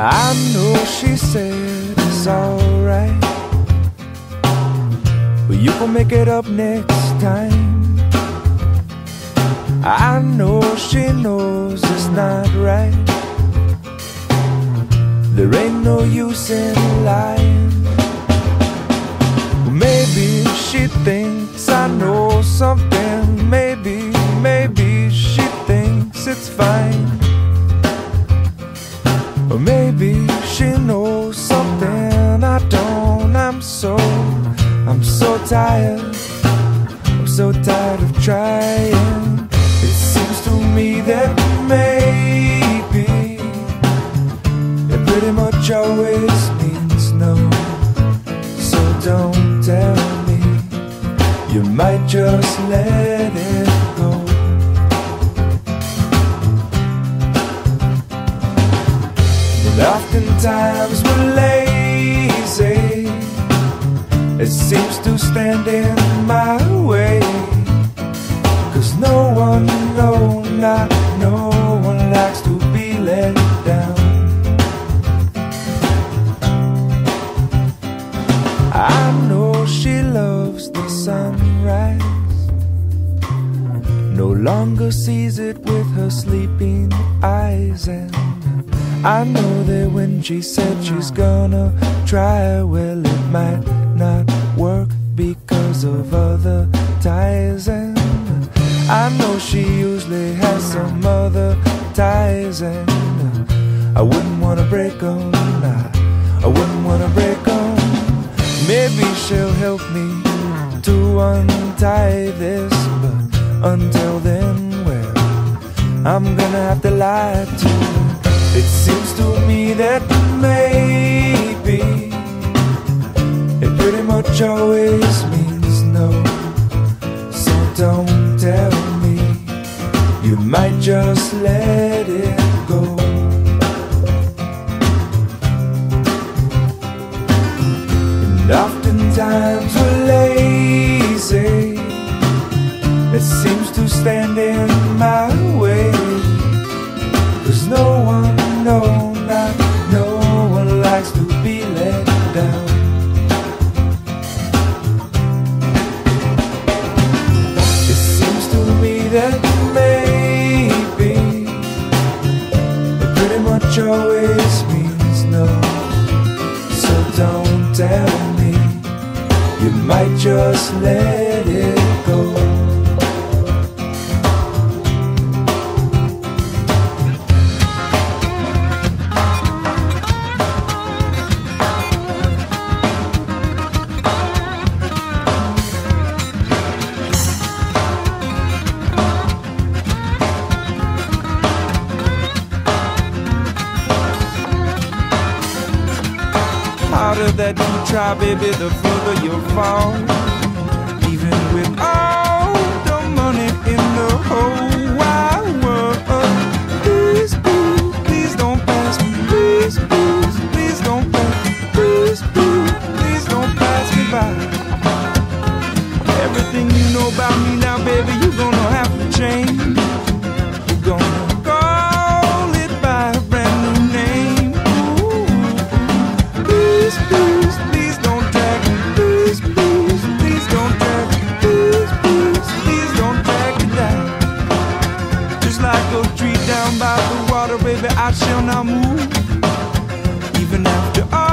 I know she said it's alright, but you gon' make it up next time. I know she knows it's not right. There ain't no use in lying. Maybe she thinks I know something. Maybe she thinks it's fine. Or maybe she knows something I don't. I'm so tired. I'm so tired of trying. It seems to me that maybe it pretty much always means no. So don't tell me, you might just let it go. And oftentimes we're lazy. It seems to stand in my way. 'Cause no one, not no one likes to be let down. I know she loves the sunrise, no longer sees it with her sleeping eyes. And I know that when she said she's gonna try, well, it might not work because of other ties. And I know she usually has some other ties, and I wouldn't wanna break them. I wouldn't wanna break them. Maybe she'll help me to untie this, but until then, well, I'm gonna have to lie to her. It seems to me that maybe it pretty much always means no. So don't tell me, you might just let it go. And oftentimes we're lazy. It seems to stand in my way. 'Cause no one, not no one likes to be let down. It seems to me that maybe it pretty much always means no. So don't tell me, you might just let it go. Harder that you try, baby, the further you'll fall. Even with all the money in the whole wide world. Please, please, please don't pass me. Please, please, please don't pass me. Please, please, please don't pass me by. Everything you know about me now, baby, you're gonna have to change. You're gonna call it by a brand new name. Please, please, please don't drag me. Please, please, please don't drag me. Please, please, please don't drag me down. Just like a tree down by the water, baby, I shall not move. Even after all